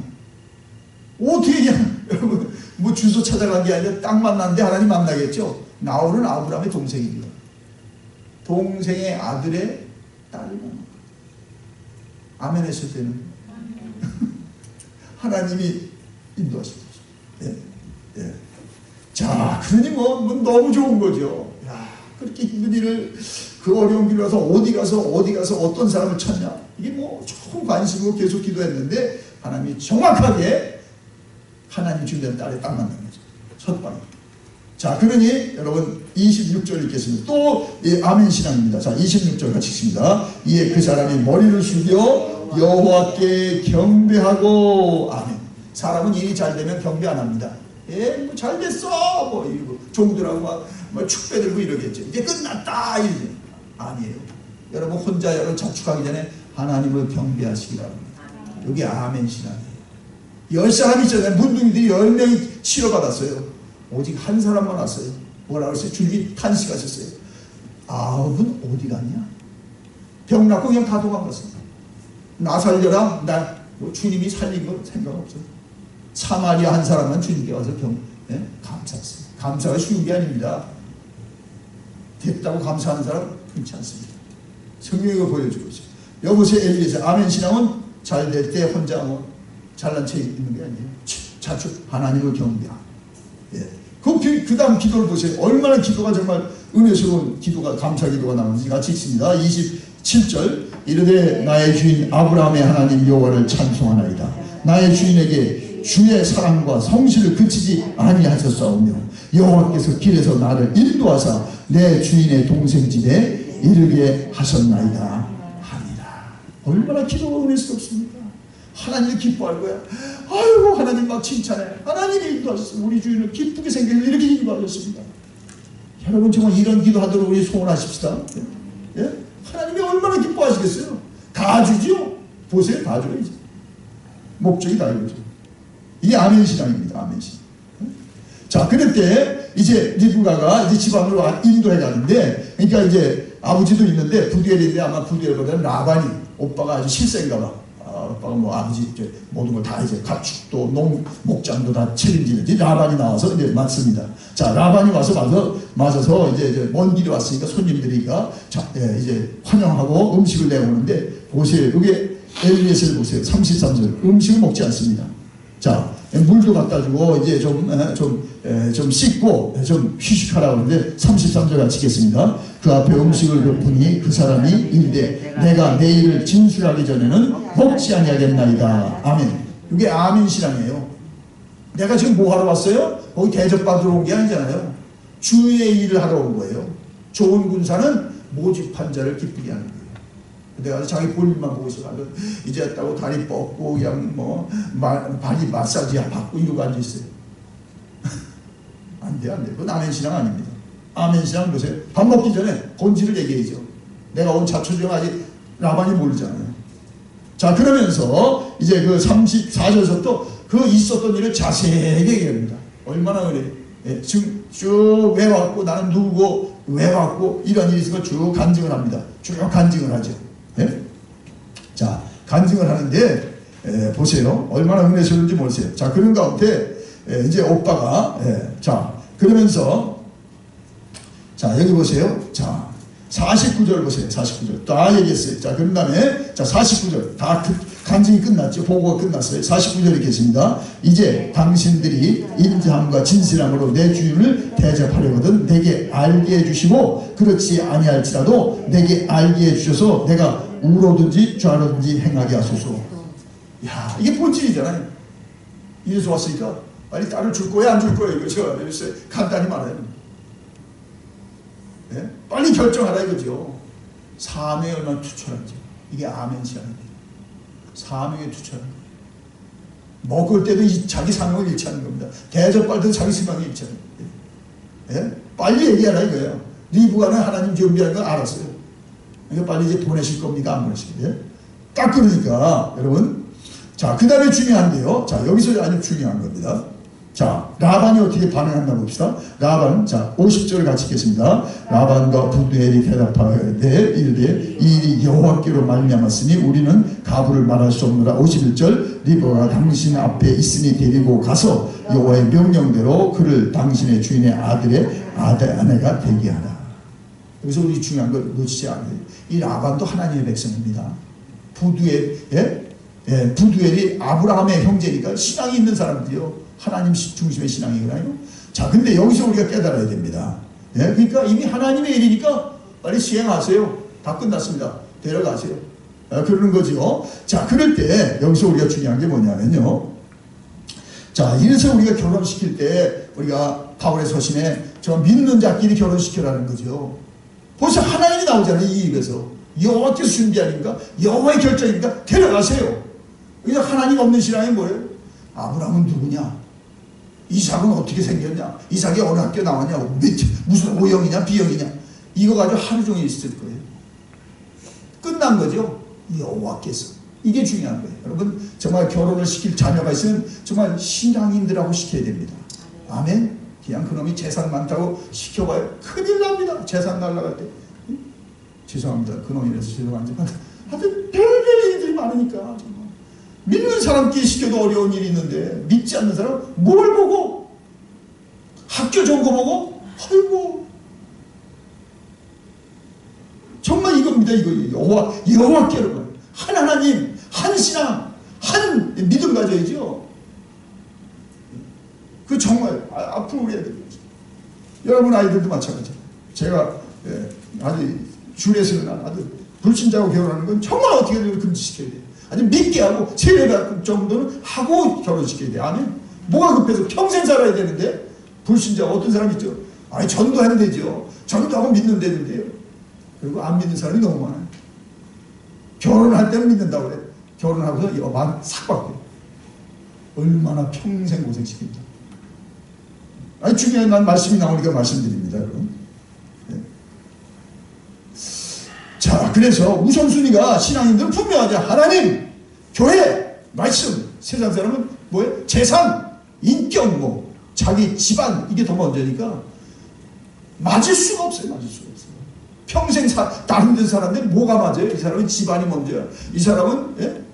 어떻게 그냥 여러분 뭐 주소 찾아간 게 아니라 딱 만났는데 하나님 만나겠죠. 나홀은 아브라함의 동생입니다. 동생의 아들의 딸이다. 아멘 했을 때는 하나님이 인도하신 거죠. 예. 예. 자, 그러니 뭐 너무 좋은 거죠. 야, 그렇게 힘든 일을 그 어려운 길을 와서 어디 가서 어떤 사람을 찾냐. 이게 뭐 조금 관심으로 계속 기도했는데 하나님이 정확하게 하나님 준비한 딸에 딱 만난 거죠. 첫 방에. 자, 그러니 여러분 26절 읽겠습니다. 또 아멘 신앙입니다. 자, 26절 같이 읽습니다. 이에 그 사람이 머리를 숙여 여호와께 경배하고 아멘. 사람은 일이 잘 되면 경배 안 합니다. 뭐 잘 됐어 뭐 이러고 종들하고 막 뭐 축배 들고 이러겠죠. 이제 끝났다 이러지. 아니에요. 여러분 혼자 여러분 자축하기 전에 하나님을 경배하시기 바랍니다. 여기 아멘 신앙이에요. 10사람이 있잖아요. 문둥이들이 10명이 치료받았어요. 오직 한 사람만 왔어요. 뭐라고 했어요? 주님이 탄식하셨어요. 9은 어디 갔냐? 병 낫고 그냥 다 도망갔어요. 나 살려라. 뭐 주님이 살린 건 생각 없어요. 사마리아 한 사람만 주님께 와서 감사했어요. 감사가 쉬운 게 아닙니다. 됐다고 감사하는 사람 흔치 않습니다. 성경이 보여주고 있어요. 여보세요 엘리에서 아멘 신앙은 잘 될 때 혼자 뭐 잘난 체 있는 게 아니에요. 자축 하나님을 경배하고. 그 다음 기도를 보세요. 얼마나 기도가 정말 은혜스러운 기도가 감사 기도가 나오는지 같이 읽습니다. 27절 이르되 나의 주인 아브라함의 하나님 여호와를 찬송하나이다. 나의 주인에게 주의 사랑과 성실을 그치지 아니하셨사오며 여호와께서 길에서 나를 인도하사 내 주인의 동생 집에 이르게 하셨나이다 하니라. 얼마나 기도가 은혜스럽습니까? 하나님을 기뻐할 거야. 아이고 하나님 막 칭찬해. 하나님이 인도하셨습니다. 우리 주인을 기쁘게 생겨서 이렇게 인도하셨습니다. 여러분 정말 이런 기도하도록 우리 소원하십시다. 예? 하나님이 얼마나 기뻐하시겠어요? 다 주지요. 보세요. 다 줘야지. 목적이 다 이거죠. 이게 아멘 신앙입니다. 아멘 신앙. 자, 그럴 때 이제 리브가가 이제 지방으로 인도해 가는데, 그러니까 이제 아버지도 있는데 부두엘인데 아마 부두엘보다는 라반이 오빠가 아주 실세인가 봐. 오빠가 뭐 아버지 이제 모든 걸 다 이제 가축도 목장도 다 책임지는지 라반이 나와서 이제 맞습니다. 자, 라반이 와서 맞아서 이제 먼 길이 왔으니까 손님들이가 이제 환영하고 음식을 내오는데 보세요. 여기 엘리에셀 보세요. 33절 음식을 먹지 않습니다. 자, 물도 갖다 주고 이제 좀 씻고 좀 휴식하라고 하는데 33절 같이 읽겠습니다. 그 앞에 음식을 덮으니 그 사람이 이르되 내가 내일을 진술하기 전에는 먹지 아니하겠나이다. 아멘. 이게 아멘 신앙이에요. 내가 지금 뭐 하러 왔어요? 거기 대접받으러 온 게 아니잖아요. 주의 일을 하러 온 거예요. 좋은 군사는 모집한 자를 기쁘게 하는 거예요. 내가 자기 볼일만 보고 있어가지고 이제 했다고 다리 뻗고 그냥 뭐 발이 마사지 받고 이러고 앉아있어요. 안 돼. 그건 아멘 신앙 아닙니다. 아멘 신앙 보세요. 밥 먹기 전에 본질을 얘기해야죠. 내가 온 자초지종 아직 라반이 모르잖아요. 자, 그러면서 이제 그 34절에서 또 그 있었던 일을 자세하게 얘기합니다. 얼마나 그래. 지금 쭉 왜 왔고 나는 누구고 왜 왔고 이런 일이 있은 걸 쭉 간증을 합니다. 쭉 간증을 하죠. 자, 간증을 하는데 보세요. 얼마나 은혜스러운지 보세요. 자, 그런 가운데 이제 오빠가 자, 그러면서 자, 여기 보세요. 자, 49절 보세요. 49절 다 얘기했어요. 자, 그런 다음에 자, 49절 다 간증이 끝났죠. 보고가 끝났어요. 49절 읽겠습니다. 이제 당신들이 인자함과 진실함으로 내 주인을 대접하려거든 내게 알게 해주시고 그렇지 아니할지라도 내게 알게 해주셔서 내가 우로든지 좌로든지 행하게 하소서. 야, 이게 본질이잖아요. 이래서 왔으니까 빨리 딸을 줄 거야 안 줄 거야 이거죠. 간단히 말해요. 네? 빨리 결정하라 이거죠. 사명에 얼마나 투철한지. 이게 아멘 신앙입니다. 사명에 투철한 먹을 때도 자기 사명을 잃지 않는 겁니다. 대접받을 때도 자기 사명을 잃지 않는 겁니다. 예? 빨리 얘기하라 이거예요. 리브가는 하나님 준비하는 거 알았어요. 그러니까 빨리 이제 보내실 겁니까 안 보내실 거예요? 딱 그러니까 여러분 자, 그 다음에 중요한데요. 자, 여기서 아주 중요한 겁니다. 자, 라반이 어떻게 반응한가 봅시다. 라반, 자, 50절을 같이 읽겠습니다. 라반과 부두엘이 대답하되 이르되 이 일이 여호와께로 말미암았으니 우리는 가부를 말할 수 없노라. 51절 리브가가 당신 앞에 있으니 데리고 가서 여호와의 명령대로 그를 당신의 주인의 아들의 아내가 되게 하라. 여기서 우리 중요한 걸 놓치지 않아요. 이 라반도 하나님의 백성입니다. 부두엘이 아브라함의 형제니까 신앙이 있는 사람들이요. 하나님 중심의 신앙이거든요. 자, 근데 여기서 우리가 깨달아야 됩니다. 그러니까 이미 하나님의 일이니까 빨리 시행하세요. 다 끝났습니다. 데려가세요. 그러는 거죠. 자, 그럴 때 여기서 우리가 중요한 게 뭐냐면요. 자, 이래서 우리가 결혼시킬 때 우리가 바울의 서신에 저 믿는 자끼리 결혼시키라는 거죠. 벌써 하나님이 나오잖아요. 이 입에서. 여호와께서 준비하니까 여호와의 결정이니까 데려가세요. 그냥 하나님 없는 신앙이 뭐예요? 아브라함은 누구냐? 이삭은 어떻게 생겼냐, 이삭이 어느 학교 나왔냐고, 무슨 O형이냐 B형이냐, 이거 가지고 하루 종일 있을 거예요. 끝난 거죠. 여호와께서. 이게 중요한 거예요. 여러분 정말 결혼을 시킬 자녀가 있으면 정말 신앙인들하고 시켜야 됩니다. 아멘. 그냥 그놈이 재산 많다고 시켜봐요. 큰일 납니다. 재산 날라갈 때. 죄송합니다. 그놈이라서 죄송한지만 하여튼 별별 일들이 많으니까 정말. 믿는 사람끼리 시켜도 어려운 일이 있는데 믿지 않는 사람은 뭘 보고? 학교 전거 보고? 아이고 정말 이겁니다. 이거 여호와께로 한 하나님, 한 신앙, 한 믿음 가져야죠. 그 정말 앞으로 우리 애들, 여러분 아이들도 마찬가지예요. 제가 아주 주례에서는 아주 불신자하고 결혼하는 건 정말 어떻게든 금지시켜야 돼요. 아주 믿게 하고 세례 정도는 하고 결혼시켜야 돼요. 아멘. 뭐가 급해서 평생 살아야 되는데 불신자 어떤 사람 있죠. 아니 전도하면 되죠. 전도하고 믿는 데는데요. 그리고 안 믿는 사람이 너무 많아요. 결혼할 때는 믿는다고 그래. 결혼하고서 마음 싹 바뀌어요. 얼마나 평생 고생시킵니다. 아니 중요한 난 말씀이 나오니까 말씀드립니다. 여러분. 네. 자, 그래서 우선순위가 신앙인들은 분명하죠. 하나님, 교회, 말씀. 세상 사람은 뭐예요? 재산, 인격, 뭐 자기 집안, 이게 더 먼저니까 맞을 수가 없어요. 맞을 수가 없어요. 평생 다른 데 사람들 뭐가 맞아요? 이 사람은 집안이 먼저야. 이 사람은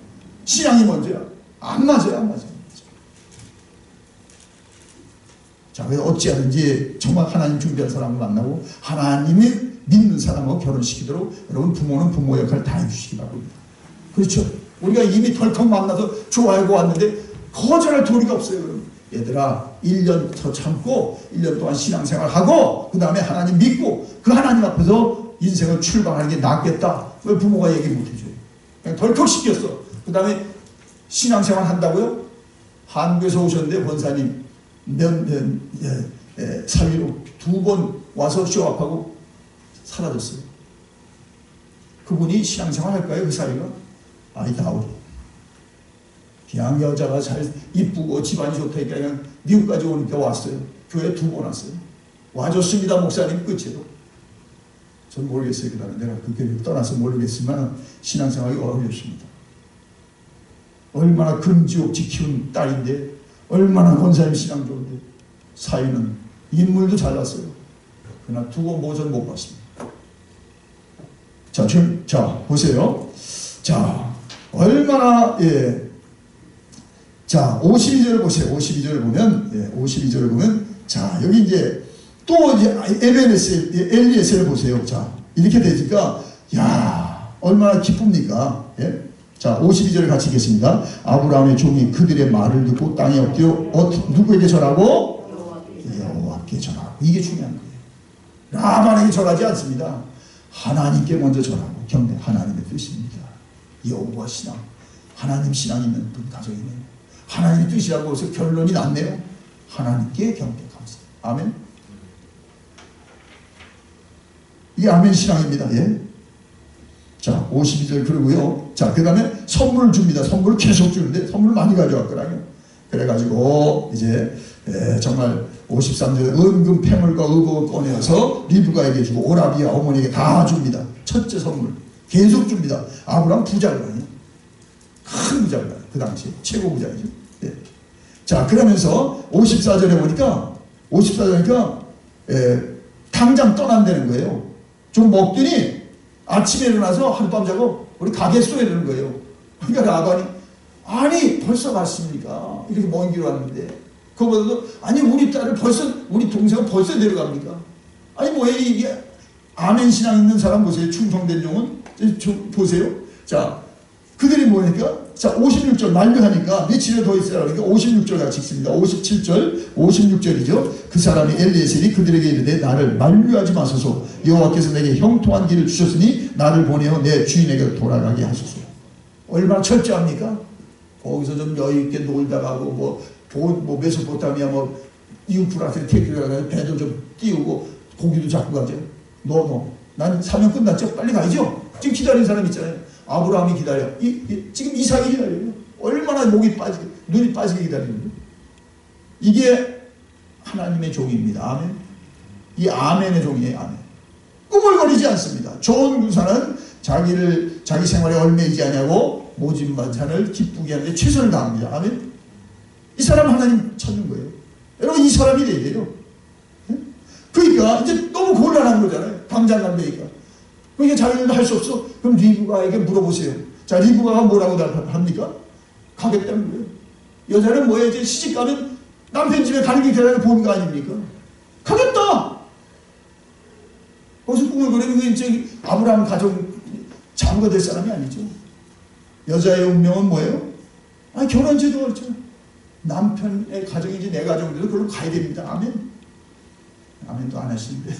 신앙이 먼저야. 안 맞아요. 안 맞아요. 자, 그래서 어찌하든지 정말 하나님 준비한 사람을 만나고 하나님이 믿는 사람하고 결혼시키도록 여러분 부모는 부모 역할을 다 해주시기 바랍니다. 그렇죠? 우리가 이미 덜컥 만나서 좋아하고 왔는데 거절할 도리가 없어요. 그럼 얘들아 1년 더 참고 1년 동안 신앙생활하고 그 다음에 하나님 믿고 그 하나님 앞에서 인생을 출발하는 게 낫겠다. 왜 부모가 얘기 못해줘요? 그냥 덜컥 시켰어. 그 다음에 신앙생활 한다고요? 한국에서 오셨는데 권사님 사위로 2번 와서 쇼업하고 사라졌어요. 그분이 신앙생활 할까요? 그 사위가? 아니다. 우리 그냥 여자가 잘 이쁘고 집안이 좋다니까 그냥 미국까지 오니까 왔어요. 교회 2번 왔어요. 와줬습니다. 목사님 끝이에요. 전 모르겠어요. 그 다음에 내가 그 교회 떠나서 모르겠지만 신앙생활이 어렵습니다. 얼마나 금지옥지 키운 딸인데 얼마나 권사님 신앙 좋은데 사위는 인물도 잘났어요. 그러나 두고 모전 못 봤습니다. 자, 보세요. 자, 얼마나 자, 52절 보세요. 52절 보면 52절을 보면 자, 여기 이제 또 이제 엘리에셀을 보세요. 자, 이렇게 되니까 야, 얼마나 기쁩니까? 예? 자, 52절을 같이 읽겠습니다. 아브라함의 종이 그들의 말을 듣고 땅에 엎드려 누구에게 절하고? 여호와께 절하고. 이게 중요한 거예요. 라반에게 절하지 않습니다. 하나님께 먼저 절하고 경배. 하나님의 뜻입니다. 여호와 신앙, 하나님 신앙 있는 분 가정이네요. 하나님의 뜻이라고 해서 결론이 났네요. 하나님께 경배 감사. 아멘. 이게 아멘 신앙입니다. 예. 자, 52절 그러고요. 자, 그 다음에 선물을 줍니다. 선물을 계속 주는데 선물을 많이 가져왔더라고요. 그래가지고 이제 정말 53절 은금 패물과 의복을 꺼내서 리브가에게 주고 오라비아 어머니에게 다 줍니다. 첫째 선물 계속 줍니다. 아브라함 부자거든요. 큰 부자거든요. 그 당시 최고 부자이죠. 예. 자, 그러면서 54절에 보니까 당장 떠난다는 거예요. 좀 먹더니 아침에 일어나서 하룻밤 자고 우리 가겠소 이러는 거예요. 그러니까 라반이 아니 벌써 갔습니까? 이렇게 먼 길 왔는데 그거보다도 아니 우리 딸을 우리 동생은 벌써 내려갑니까? 아니 뭐예요 이게? 아멘 신앙 있는 사람 보세요. 충성된 종은 보세요. 자, 그들이 뭐니까? 자, 56절 만류하니까 며칠을 더 있어야 하니까 56절 같이 읽습니다. 57절 56절이죠. 그 사람이 엘리에셀이 그들에게 이르되 나를 만류하지 마소서. 여호와께서 내게 형통한 길을 주셨으니 나를 보내어 내 주인에게 돌아가게 하소서. 얼마나 철저합니까? 거기서 좀 여유있게 놀다 가고 뭐 메소포타미아 유프라테 태교가 배도 좀 띄우고 고기도 잡고 가죠. 난 사명 끝났죠? 빨리 가야죠. 지금 기다리는 사람 있잖아요. 아브라함이 기다려. 지금 이삭이 기다려요. 얼마나 눈이 빠지게 기다리는데. 이게 하나님의 종입니다. 아멘. 이 아멘의 종이에요. 아멘. 꾸물거리지 않습니다. 좋은 군사는 자기 생활에 얽매이지 않냐고 모진 반찬을 기쁘게 하는데 최선을 다합니다. 아멘. 이 사람 하나님 찾는 거예요. 여러분 이 사람이 돼야 돼요. 그러니까 이제 너무 곤란한 거잖아요. 당장 간다니까. 그러니까 자기는 할 수 없어. 그럼 리브가에게 물어보세요. 자, 리브가가 뭐라고 합니까? 가겠다는 거예요. 여자는 뭐예요? 이제 시집가면 남편 집에 가는 게 대단히 본 거 아닙니까? 가겠다! 거기서 꾸물거리면 이제 아브라함 가정 장가 될 사람이 아니죠. 여자의 운명은 뭐예요? 결혼 제도가 그렇죠. 남편의 가정인지 내 가정인지도 그걸로 가야 됩니다. 아멘. 아멘도 안 하시는데.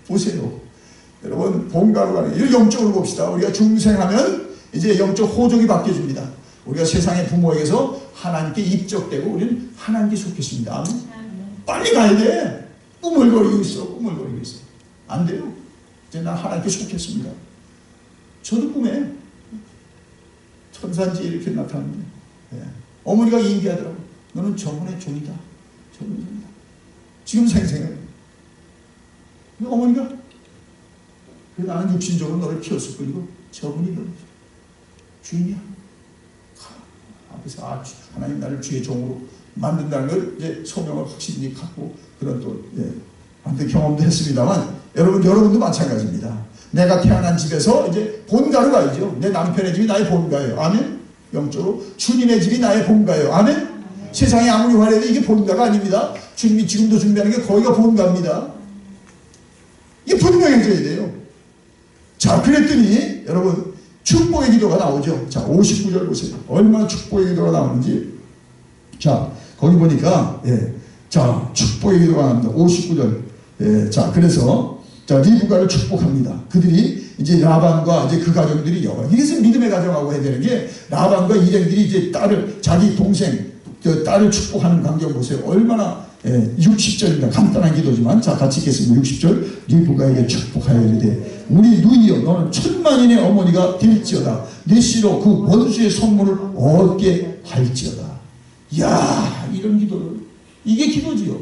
보세요. 여러분, 본가로 가는, 이거 영적으로 봅시다. 우리가 중생하면 이제 영적 호적이 바뀌어집니다. 우리가 세상의 부모에게서 하나님께 입적되고 우리는 하나님께 속했습니다. 아멘. 빨리 가야 돼. 꾸물거리고 있어. 안 돼요. 이제 나 하나님께 속했습니다. 저도 꿈에 천사인지 이렇게 나타났는데, 어머니가 얘기하더라고. 너는 저분의 종이다. 지금 생생해. 어머니가 나는 육신적으로 너를 키웠을 뿐이고 저분이 너를 주인이야. 그래서 하나님 나를 주의 종으로 만든다는 걸 이제 소명을 확실히 갖고 그런 또 경험도 했습니다만 여러분도 마찬가지입니다. 내가 태어난 집에서 이제 본가로 가야죠. 내 남편의 집이 나의 본가예요. 아멘. 영적으로 주님의 집이 나의 본가예요. 아멘. 세상에 아무리 화려해도 이게 본가가 아닙니다. 주님이 지금도 준비하는 게 거기가 본가입니다. 이게 분명해져야 돼요. 자, 그랬더니 여러분 축복의 기도가 나오죠. 자, 59절 보세요. 얼마나 축복의 기도가 나오는지. 자, 거기 보니까 자, 축복의 기도가 나옵니다. 59절. 자, 그래서 자, 리브가를 축복합니다. 그들이 이제 라반과 이제 그 가정들이 이래서 믿음의 가정하고 해야 되는 게 라반과 일행들이 이제 자기 동생 딸을 축복하는 광경 보세요. 얼마나 60절입니다. 간단한 기도지만 자, 같이 읽겠습니다. 60절. 리브가에게 축복하여 이르되 우리 누이여 너는 천만인의 어머니가 될지어다. 내 씨로 그 원수의 선물을 얻게 할지어다. 이야, 이런 기도를, 이게 기도지요.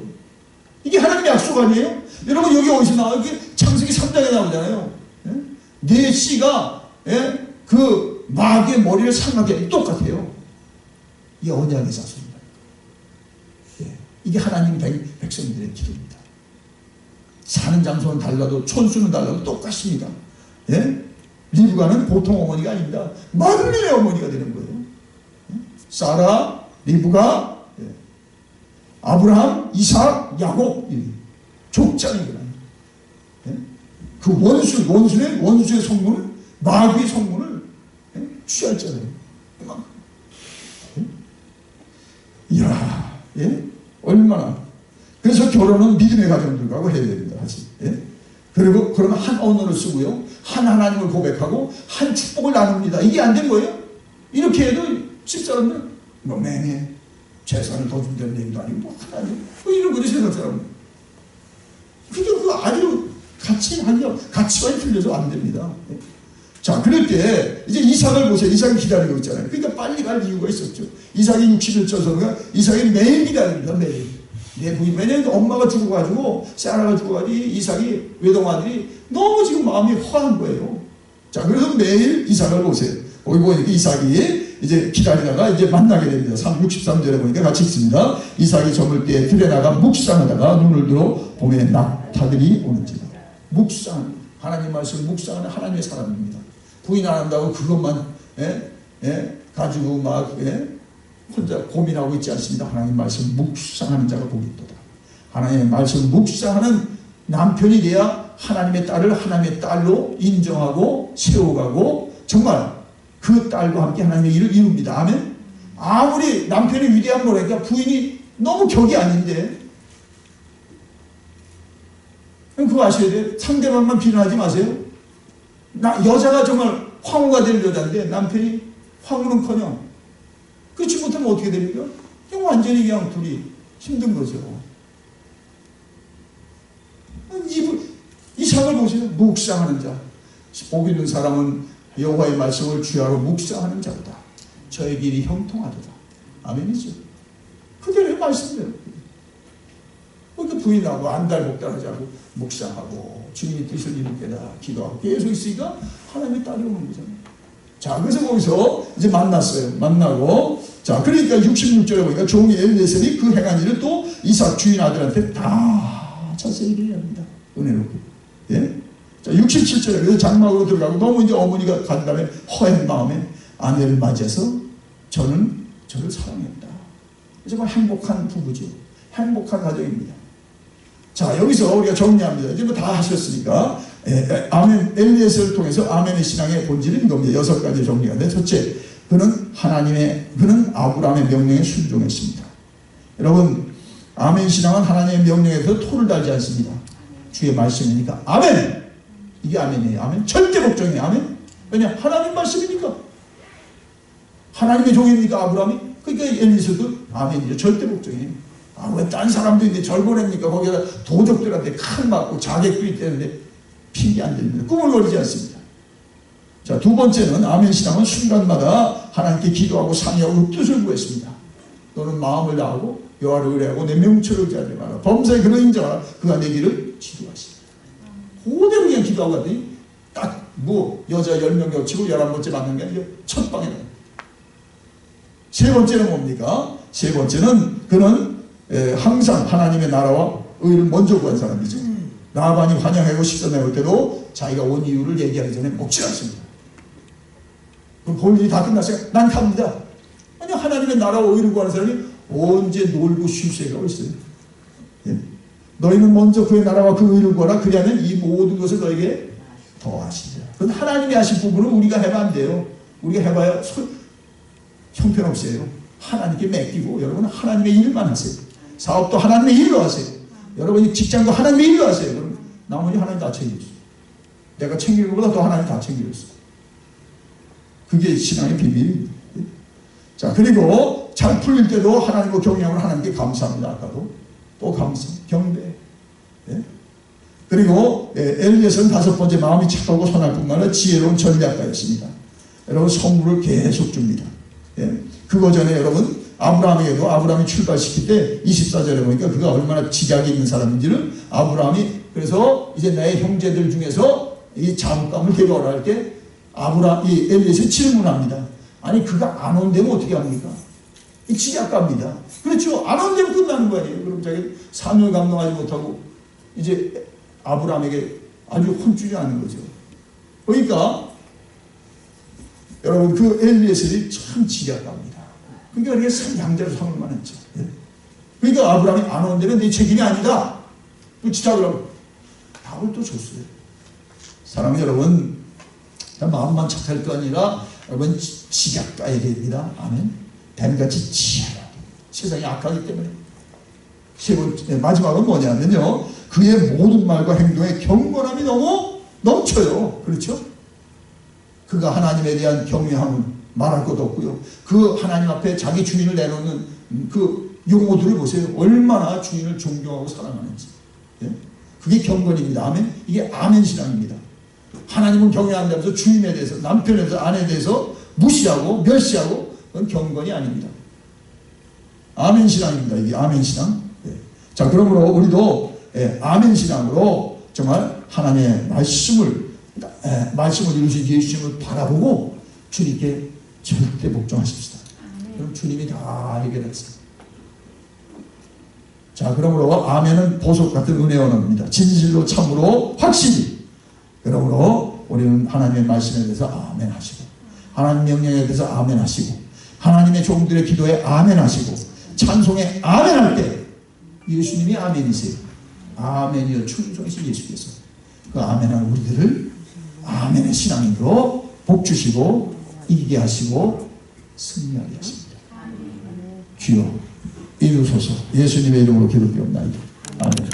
이게 하나님의 약속 아니에요? 여러분 여기 어디서 나와요? 이게 창세기 3장에 나오잖아요. 내 씨가 그 마귀의 머리를 상하게 똑같아요. 이게 언약의 자손입니다. 이게 하나님 백성들의 기도입니다. 사는 장소는 달라도 촌수는 달라도 똑같습니다. 리브가는 보통 어머니가 아닙니다. 만민의 어머니가 되는 거예요. 사라, 리브가, 아브라함, 이삭, 야곱 족장이구나. 그 원수의 성문을, 마귀의 성문을 취할 자예요. 이야, 얼마나. 그래서 결혼은 믿음의 가정들과 해야 됩니다. 같이. 그리고 그러면 한 언어를 쓰고요. 한 하나님을 고백하고 한 축복을 나눕니다. 이게 안 된 거예요? 이렇게 해도 집사람들은 뭐 맹해. 재산을 더 준다는 얘기도 아니고 뭐 하나님 이런 거지 세상 사람은. 그게 아주 가치관이 틀려서 안 됩니다. 자, 그럴 때 이제 이삭을 보세요. 이삭이 기다리고 있잖아요. 그러니까 빨리 갈 이유가 있었죠. 이삭이 61절서가 이삭이 매일 기다립니다. 매일. 내 부인, 왜냐면 엄마가 죽어가지고 사라가 죽어가지고 이삭이 외동아들이 너무 지금 마음이 허한 거예요. 자, 그래서 매일 이삭을 보세요. 거기 보니까 이삭이 이제 기다리다가 이제 만나게 됩니다. 63절에 보니까 같이 읽습니다. 이삭이 저물 때에 들에 나가 묵상하다가 눈을 들어 봄에 낙타들이 오는지라. 묵상, 하나님 말씀 묵상하는 하나님의 사람입니다. 부인 안 한다고 그것만 가지고 막 혼자 고민하고 있지 않습니다. 하나님 말씀 묵상하는 자가 복이 있도다. 하나님의 말씀 묵상하는 남편이 돼야 하나님의 딸을 하나님의 딸로 인정하고 세워가고 정말 그 딸과 함께 하나님의 일을 이룹니다. 아멘. 아무리 남편이 위대한 거라니까 부인이 너무 격이 아닌데, 그거 아셔야 돼요. 상대방만 비난하지 마세요. 여자가 정말 황후가 될 여자인데 남편이 황후는커녕 그렇지 못하면 어떻게 됩니까? 그냥 완전히 그냥 둘이 힘든 거죠. 이삭을 보세요. 묵상하는 자. 복 있는 사람은 여호와의 말씀을 주야로 묵상하는 자보다 저의 길이 형통하도다. 아멘이죠. 그대로의 말씀이에요. 그렇게 부인하고 안달복달하지 않고 묵상하고 주님의 뜻을 이루게다 기도하고 계속 있으니까 하나님의 딸이 오는 거잖아요. 자, 그래서 거기서 이제 만났어요. 만나고, 자, 그러니까 66절에 보니까 종이 엘리에셀이 그 행한 일을 또 이삭 주인 아들한테 다 자세히 얘기합니다. 은혜롭게. 예? 자, 67절에 그래서 장막으로 들어가고 너무 이제 어머니가 간 다음에 허한 마음에 아내를 맞이해서 저는 저를 사랑했다. 정말 행복한 부부죠. 행복한 가정입니다. 자, 여기서 우리가 정리합니다. 이제 뭐 다 하셨으니까. 아멘, 엘리에셀을 통해서 아멘의 신앙의 본질은 이겁니다. 6가지 정리가 돼. 첫째, 그는 아브라함의 명령에 순종했습니다. 여러분, 아멘 신앙은 하나님의 명령에서 토를 달지 않습니다. 주의 말씀이니까. 아멘! 이게 아멘이에요. 아멘. 절대 걱정이에요. 아멘. 왜냐? 하나님 말씀이니까. 하나님의 종입니까? 아브라함이? 그러니까 엘리에셀도 아멘이죠. 절대 걱정이에요. 아, 왜 딴 사람도 있는데 절 보냅니까? 거기다 도적들한테 칼 맞고 자객도 있다는데 핑계 안 됩니다. 꾸물거리지 않습니다. 자, 두 번째는 아멘 신앙은 순간마다 하나님께 기도하고 상의하고 뜻을 구했습니다. 너는 마음을 다하고 여호와를 의뢰하고 내 명철을 의지하지 마라. 범사에 그런 인정하라. 그가 내 길을 지도하시다. 그대로 그냥 기도하고 갔더니 딱 뭐 여자 10명 겹치고 11번째 만난 게 아니라 첫 방에 나요. 세 번째는 뭡니까? 세 번째는 그는 항상 하나님의 나라와 의를 먼저 구한 사람이죠. 라반이 환영하고 식사 내올 때도 자기가 온 이유를 얘기하기 전에 먹지 않습니다. 그럼 볼 일이 다 끝났어요. 난 갑니다. 아니, 하나님의 나라와 의를 구하는 사람이 언제 놀고 쉴 새가 있어요. 예? 너희는 먼저 그의 나라와 그 의를 구하라. 그리하면 이 모든 것을 너에게 더하시리라. 그건 하나님이 하신 부분은 우리가 해봐 안 돼요. 우리가 해봐야 형편없어요. 하나님께 맡기고 여러분은 하나님의 일만 하세요. 사업도 하나님의 일로 하세요. 여러분이 직장도 하나님의 일로 하세요. 그럼 나머지 하나님 다 챙겨줬어요. 내가 챙기는 것보다 더 하나님 다 챙겨줬어요. 그게 신앙의 비밀입니다. 자, 그리고 잘 풀릴 때도 하나님과 경외함으로 하나님께 감사합니다. 아까도 또 감사, 경배. 예? 그리고 엘리에셀은 5번째 마음이 착하고 선할 뿐만 아니라 지혜로운 전략가였습니다. 여러분 선물을 계속 줍니다. 예? 그거 전에 여러분 아브라함에게도 아브라함이 출발시킬 때 24절에 보니까 그가 얼마나 지략이 있는 사람인지를 아브라함이 그래서 이제 내 형제들 중에서 이 장감을 데려오라 할 때 이 엘리에셀이 질문합니다. 아니 그가 안 온다면 어떻게 합니까? 이 지략가입니다. 그렇죠. 안 온다면 끝나는 거예요. 그럼 자기 사명을 감당하지 못하고 이제 아브라함에게 아주 혼쭐이 나는 거죠. 그러니까 여러분 그 엘리에셀이 참 지략가입니다. 그러니까 이게 양자로 삼을만 했죠. 예? 그러니까 아브라함이 안 온다면 내 책임이 아니다. 그 지적을 답을 또 줬어요. 사랑하는 여러분, 마음만 착할 거 아니라 여러분 지략가야 됩니다. 아멘. 뱀같이 지혜라. 세상이 악하기 때문에. 세 번째, 마지막은 뭐냐면요. 그의 모든 말과 행동에 경건함이 너무 넘쳐요. 그렇죠? 그가 하나님에 대한 경외함은 말할 것도 없고요. 그 하나님 앞에 자기 주인을 내놓는 그 용어들을 보세요. 얼마나 주인을 존경하고 사랑하는지. 예? 그게 경건입니다. 아멘. 이게 아멘 신앙입니다. 하나님은 경외한다면서 주인에 대해서, 남편에 대해서, 아내에 대해서 무시하고 멸시하고 그건 경건이 아닙니다. 아멘 신앙입니다. 이게 아멘 신앙. 예. 자, 그러므로 우리도 아멘 신앙으로 정말 하나님의 말씀을 이루신 예수님을 바라보고 주님께 절대 복종하십시다. 그럼 주님이 다 해결했어요. 자, 그러므로 아멘은 보석 같은 은혜 언어입니다. 진실로 참으로 확실히. 그러므로 우리는 하나님의 말씀에 대해서 아멘 하시고 하나님 명령에 대해서 아멘 하시고 하나님의 종들의 기도에 아멘 하시고 찬송에 아멘 할 때 예수님이 아멘이세요. 아멘이여 충성이신 예수께서 그 아멘한 우리들을 아멘의 신앙으로 복 주시고 이기게 하시고 승리하게 하십니다. 주여 이루소서. 예수님의 이름으로 기도드리옵나이다. 아멘.